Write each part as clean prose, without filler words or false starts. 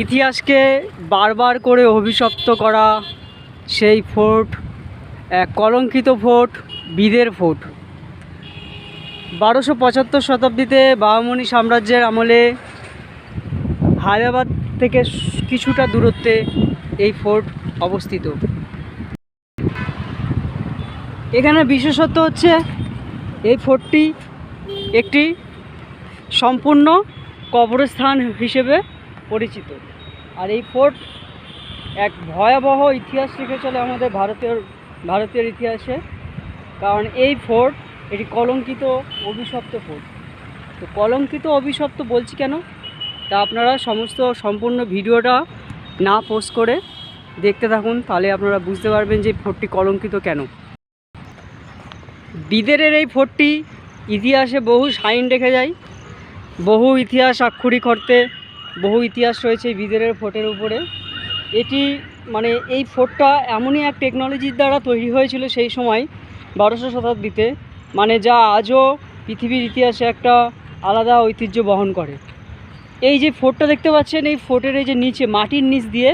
ইতিহাসকে বারবার করে অভিশপ্ত করা সেই ফোর্ট, এক কলঙ্কিত ফোর্ট, বিদের ফোর্ট। 1275 শতাব্দীতে বাহমনি সাম্রাজ্যের আমলে হায়দ্রাবাদ থেকে কিছুটা দূরত্বে এই ফোর্ট অবস্থিত। এখানে বিশেষত্ব হচ্ছে এই ফোর্টটি একটি সম্পূর্ণ কবরস্থান হিসেবে পরিচিত। আর এই ফোর্ট এক ভয়াবহ ইতিহাস রেখে চলে আমাদের ভারতের ইতিহাসে, কারণ এই ফোর্ট এটি কলঙ্কিত অভিশপ্ত ফোর্ট। তো কলঙ্কিত অভিশপ্ত বলছি কেন, তা আপনারা সম্পূর্ণ ভিডিওটা না পোস্ট করে দেখতে থাকুন, তাহলে আপনারা বুঝতে পারবেন যে ফোর্টটি কলঙ্কিত কেন। বিদেরের এই ফোর্টটি ইতিহাসে বহু সাইন রেখে যায়, বহু ইতিহাস আক্ষরিক অর্থে বহু ইতিহাস রয়েছে এই বিদেরের ফোর্টের উপরে। এটি এই ফোর্টটা এমনই এক টেকনোলজির দ্বারা তৈরি হয়েছিল সেই সময় 1200 শতাব্দীতে, যা আজও পৃথিবীর ইতিহাসে একটা আলাদা ঐতিহ্য বহন করে। এই যে ফোর্টটা দেখতে পাচ্ছেন, এই ফোর্টের এই যে নিচে মাটির নিচ দিয়ে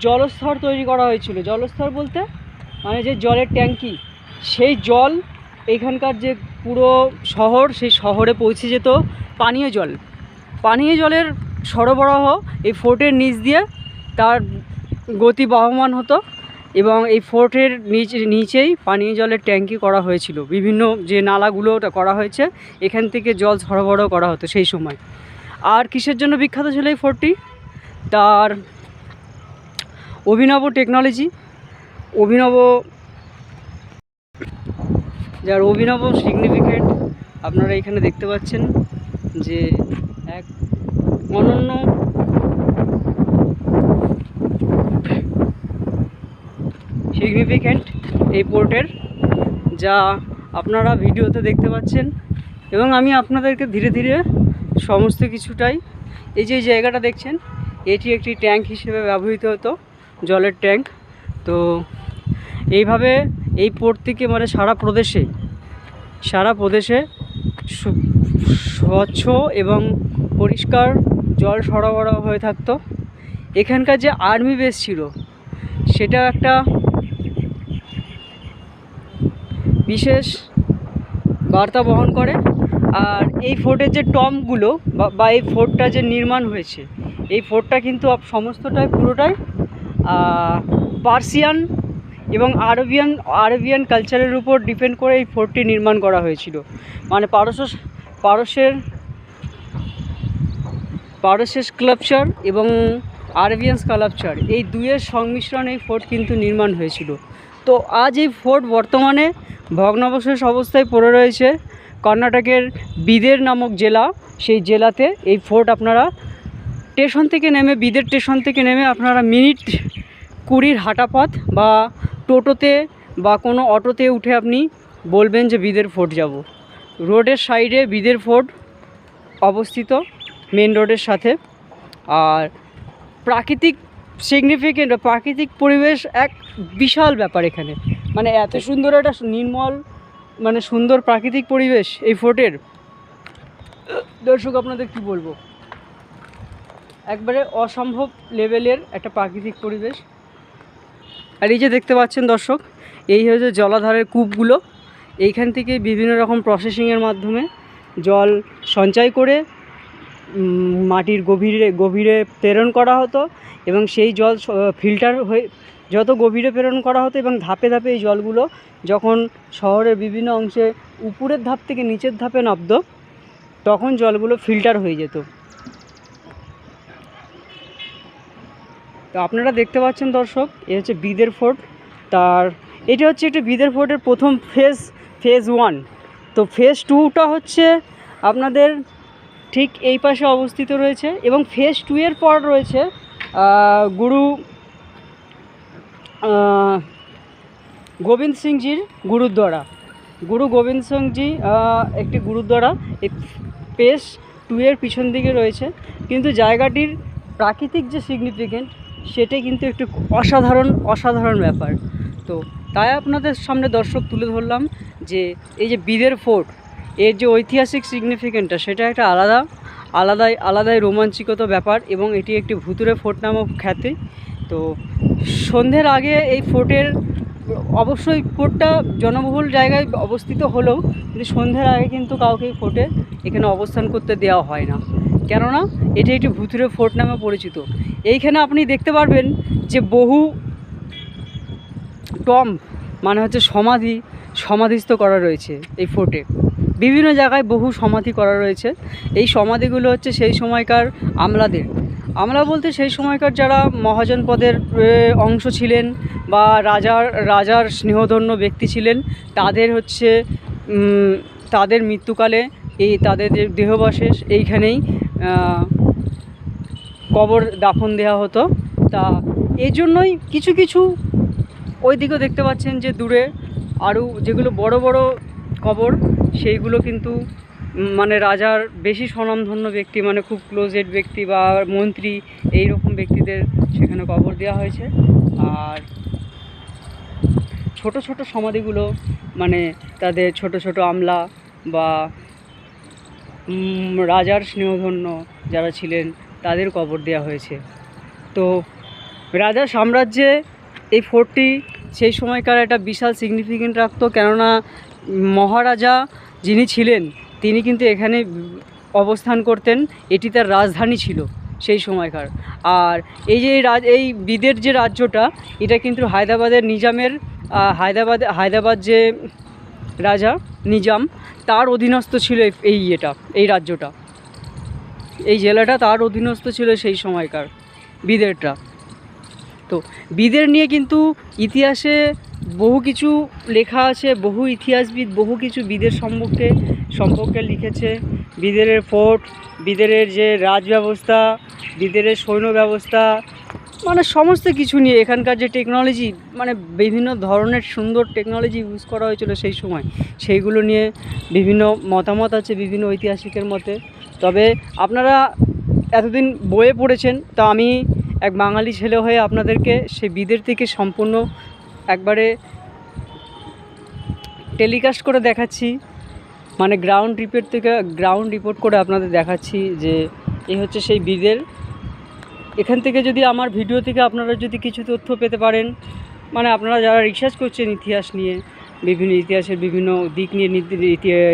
জলস্থর তৈরি করা হয়েছিল। জলস্থর বলতে যে জলের ট্যাঙ্কি, সেই জল এইখানকার যে পুরো শহর, সেই শহরে পৌঁছে যেত পানীয় জলের সরবরাহ এই ফোর্টের নিচ দিয়ে তার গতি বহমান হতো, এবং এই ফোর্টের নিচেই পানীয় জলের ট্যাঙ্কি করা হয়েছিল। বিভিন্ন যে নালাগুলো করা হয়েছে, এখান থেকে জল সরবরাহ করা হতো সেই সময়। আর কিসের জন্য বিখ্যাত ছিল এই ফোর্টটি? তার অভিনব টেকনোলজি, যার অভিনব সিগনিফিকেন্ট আপনারা এখানে দেখতে পাচ্ছেন, যে এক অনন্য সিগনিফিকেন্ট এই পোর্টের, যা আপনারা ভিডিওতে দেখতে পাচ্ছেন। এবং আমি আপনাদেরকে ধীরে ধীরে সমস্ত কিছুটাই, এই যে জায়গাটা দেখছেন, এটি একটি ট্যাঙ্ক হিসেবে ব্যবহৃত হতো, জলের ট্যাঙ্ক। তো এইভাবে এই পোর্ট থেকে সারা প্রদেশে স্বচ্ছ এবং পরিষ্কার জল সরবরাহ হয়ে থাকতো। এখানকার যে আর্মি বেস ছিল, সেটা একটা বিশেষ বার্তা বহন করে। আর এই ফোর্টের যে টম্বগুলো বা এই ফোর্টটা যে নির্মাণ হয়েছে, এই ফোর্টটা কিন্তু পুরোটাই পার্সিয়ান এবং আরবিয়ান কালচারের উপর ডিপেন্ড করে এই ফোর্টটি নির্মাণ করা হয়েছিল। পারস্যের স্কাল্পচার এবং আরবিয়ান স্কাল্পচার, এই দুইয়ের সংমিশ্রণে এই ফোর্ট কিন্তু নির্মাণ হয়েছিল। তো আজ এই ফোর্ট বর্তমানে ভগ্নাবশেষ অবস্থায় পড়ে রয়েছে কর্ণাটকের বিদের নামক জেলা। সেই জেলাতে এই ফোর্ট আপনারা বিদের স্টেশন থেকে নেমে আপনারা মিনিট 20 হাঁটা পথ, বা টোটোতে বা কোনো অটোতে উঠে আপনি বলবেন যে বিদের ফোর্ট যাব। রোডের সাইডে বিদের ফোর্ট অবস্থিত, মেন রোডের সাথে। আর প্রাকৃতিক সিগনিফিকেন্ট, প্রাকৃতিক পরিবেশ এক বিশাল ব্যাপার এখানে। এত সুন্দর একটা নির্মল সুন্দর প্রাকৃতিক পরিবেশ এই ফোর্টের। দর্শক, আপনাদের কি বলবো, একবারে অসম্ভব লেভেলের একটা প্রাকৃতিক পরিবেশ। আর এই যে দেখতে পাচ্ছেন দর্শক, এই হচ্ছে জলাধারের কূপগুলো। এইখান থেকে বিভিন্ন রকম প্রসেসিংয়ের মাধ্যমে জল সঞ্চয় করে মাটির গভীরে প্রেরণ করা হতো, এবং সেই জল ফিল্টার হয়ে যত গভীরে প্রেরণ করা হতো, এবং ধাপে ধাপে এই জলগুলো যখন শহরের বিভিন্ন অংশে উপরের ধাপ থেকে নিচের ধাপে নামত, তখন জলগুলো ফিল্টার হয়ে যেত। তো আপনারা দেখতে পাচ্ছেন দর্শক, এ হচ্ছে বিদের ফোর্ট। এটা হচ্ছে একটা বিদের ফোর্টের প্রথম ফেজ 1। তো ফেজ 2টা হচ্ছে আপনাদের ঠিক এই পাশে অবস্থিত রয়েছে, এবং ফেজ 2 এর পর রয়েছে গুরু গোবিন্দ সিংজির গুরুদ্বারা। গুরু গোবিন্দ সিংজি একটি গুরুদ্বারা এই ফেজ 2 এর পিছন দিকে রয়েছে। কিন্তু জায়গাটির প্রাকৃতিক যে সিগনিফিকেন্ট, সেটাই কিন্তু একটু অসাধারণ ব্যাপার। তো তাই আপনাদের সামনে দর্শক তুলে ধরলাম যে এই যে বিদের ফোর্ট, এর যে ঐতিহাসিক সিগনিফিকেন্টটা, সেটা একটা আলাদা। আলাদাই আলাদাই রোমাঞ্চিকত ব্যাপার, এবং এটি একটি ভুতুড়ে ফোর্ট নামক খ্যাতি। তো সন্ধ্যের আগে এই ফোর্টের, অবশ্যই ফোর্টটা জনবহুল জায়গায় অবস্থিত হলেও কিন্তু সন্ধ্যের আগে কিন্তু কাউকেই ফোর্টে এখানে অবস্থান করতে দেওয়া হয় না, কেননা এটি একটি ভুতুড়ে ফোর্ট নামে পরিচিত। এইখানে আপনি দেখতে পারবেন যে বহু টম্ব, মানে হচ্ছে সমাধিস্থ করা রয়েছে এই ফোর্টে। বিভিন্ন জায়গায় বহু সমাধি করা রয়েছে। এই সমাধিগুলো হচ্ছে সেই সময়কার আমলাদের, আমলা বলতে সেই সময়কার যারা মহাজন পদের অংশ ছিলেন বা রাজার স্নেহধন্য ব্যক্তি ছিলেন, তাদের হচ্ছে তাদের মৃত্যুকালে এই তাদের যে দেহাবশেষ এইখানেই কবর দাফন দেওয়া হতো। তা এই জন্যই কিছু কিছু ওইদিকেও দেখতে পাচ্ছেন যে দূরে আরও যেগুলো বড় বড় কবর, সেইগুলো কিন্তু মানে রাজার বেশি স্বনামধন্য ব্যক্তি, মানে খুব ক্লোজেড ব্যক্তি বা মন্ত্রী, এই রকম ব্যক্তিদের সেখানে কবর দেওয়া হয়েছে। আর ছোট ছোট সমাধিগুলো মানে তাদের ছোট ছোট আমলা বা রাজার স্নেহধন্য যারা ছিলেন তাদের কবর দেওয়া হয়েছে। তো রাজার সাম্রাজ্যে এই ফোর্টটি সেই সময়কার একটা বিশাল সিগনিফিকেন্ট রাখতো, কেননা মহারাজা যিনি ছিলেন তিনি কিন্তু এখানে অবস্থান করতেন, এটি তার রাজধানী ছিল সেই সময়কার। আর এই যে এই বিদের যে রাজ্যটা, এটা কিন্তু হায়দ্রাবাদের নিজামের হায়দ্রাবাদ যে রাজা নিজাম, তার অধীনস্থ ছিল এই রাজ্যটা, এই জেলাটা তার অধীনস্থ ছিল সেই সময়কার বিদেরটা। তো বিদের নিয়ে কিন্তু ইতিহাসে বহু কিছু লেখা আছে, বহু ইতিহাসবিদ বহু কিছু বিদের সম্পর্কে লিখেছে। বিদেরের ফোর্ট, বিদেরের যে রাজ ব্যবস্থা, বিদেরের সৈন্য ব্যবস্থা, মানে সমস্ত কিছু নিয়ে এখানকার যে টেকনোলজি, মানে বিভিন্ন ধরনের সুন্দর টেকনোলজি ইউজ করা হয়েছিল সেই সময়, সেইগুলো নিয়ে বিভিন্ন মতামত আছে বিভিন্ন ঐতিহাসিকের মতে। তবে আপনারা এতদিন বইয়ে পড়েছেন, তা আমি এক বাঙালি ছেলে হয়ে আপনাদেরকে সেই বিদের থেকে সম্পূর্ণ একবারে টেলিকাস্ট করে দেখাচ্ছি, মানে গ্রাউন্ড রিপোর্ট করে আপনাদের দেখাচ্ছি যে এই হচ্ছে সেই বিদের। এখান থেকে যদি আমার ভিডিও থেকে আপনারা যদি কিছু তথ্য পেতে পারেন, মানে আপনারা যারা রিসার্চ করছেন ইতিহাস নিয়ে, বিভিন্ন ইতিহাসের বিভিন্ন দিক নিয়ে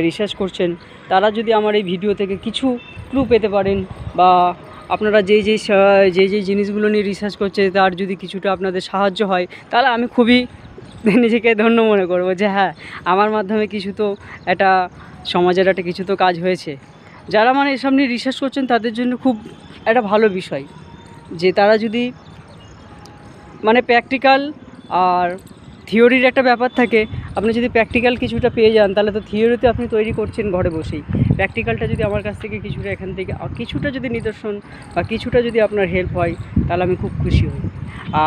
রিসার্চ করছেন, তারা যদি আমার এই ভিডিও থেকে কিছু ক্লু পেতে পারেন, বা আপনারা যেই জিনিসগুলো নিয়ে রিসার্চ করছে তার যদি কিছুটা আপনাদের সাহায্য হয়, তাহলে আমি খুবই নিজেকে ধন্য মনে করব যে হ্যাঁ, আমার মাধ্যমে কিছু তো একটা সমাজের একটা কিছু তো কাজ হয়েছে। যারা মানে এসব নিয়ে রিসার্চ করছেন তাদের জন্য খুব একটা ভালো বিষয় যে তারা যদি মানে প্র্যাকটিক্যাল আর থিওরির একটা ব্যাপার থাকে, আপনি যদি প্র্যাকটিক্যাল কিছুটা পেয়ে যান তাহলে তো থিওরিতে আপনি তৈরি করছেন ঘরে বসেই, প্র্যাকটিক্যালটা যদি আমার কাছ থেকে কিছুটা এখান থেকে কিছুটা যদি নিদর্শন বা কিছুটা যদি আপনার হেল্প হয়, তাহলে আমি খুব খুশি হই।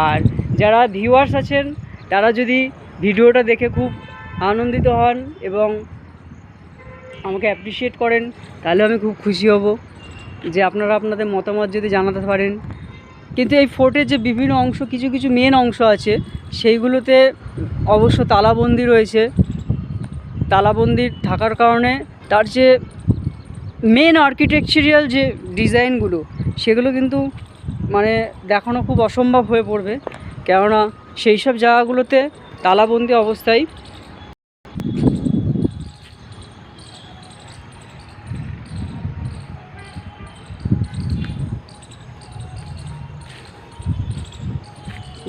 আর যারা ভিউয়ার্স আছেন তারা যদি ভিডিওটা দেখে খুব আনন্দিত হন এবং আমাকে অ্যাপ্রিসিয়েট করেন, তাহলে আমি খুব খুশি হব যে আপনারা আপনাদের মতামত যদি জানাতে পারেন। কিন্তু এই ফোর্টের যে বিভিন্ন অংশ, কিছু কিছু মেন অংশ আছে, সেইগুলোতে অবশ্য তালাবন্দি রয়েছে। তালাবন্দি থাকার কারণে তার যে মেন আর্কিটেকচারাল যে ডিজাইনগুলো, সেগুলো কিন্তু মানে দেখানো খুব অসম্ভব হয়ে পড়বে, কেননা সেই সব জায়গাগুলোতে তালাবন্দি অবস্থায়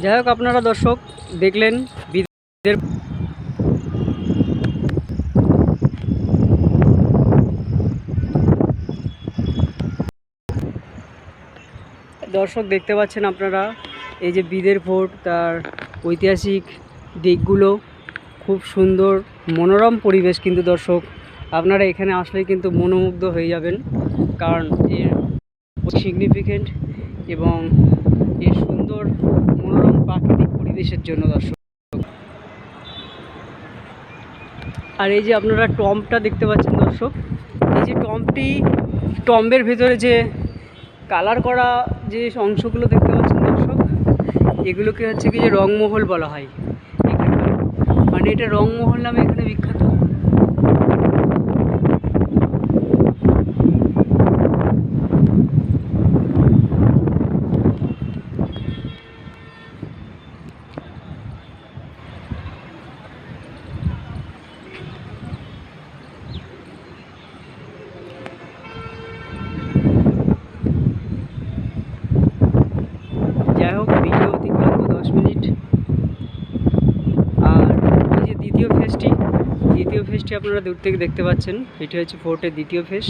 যাই হোক, আপনারা দর্শক দেখলেন বিদের দর্শক দেখতে পাচ্ছেন আপনারা এই যে বিদের ফোর্ট, তার ঐতিহাসিক দিকগুলো, খুব সুন্দর মনোরম পরিবেশ। কিন্তু দর্শক আপনারা এখানে আসলে কিন্তু মনোমুগ্ধ হয়ে যাবেন, কারণ এর সিগনিফিকেন্ট এবং এর সুন্দর মনোরম প্রাকৃতিক পরিবেশের জন্য দর্শক। আর এই যে আপনারা টম্বটা দেখতে পাচ্ছেন দর্শক, এই যে টম্বের ভেতরে যে কালার করা যে অংশগুলো দেখতে পাচ্ছেন দর্শক, এগুলোকে হচ্ছে কি যে রংমহল বলা হয় এখানকার, মানে এটা রংমহল নামে এখানে বিখ্যাত। আপনারা দূর থেকে দেখতে পাচ্ছেন, এটি হচ্ছে ফোর্টের দ্বিতীয় ফেস।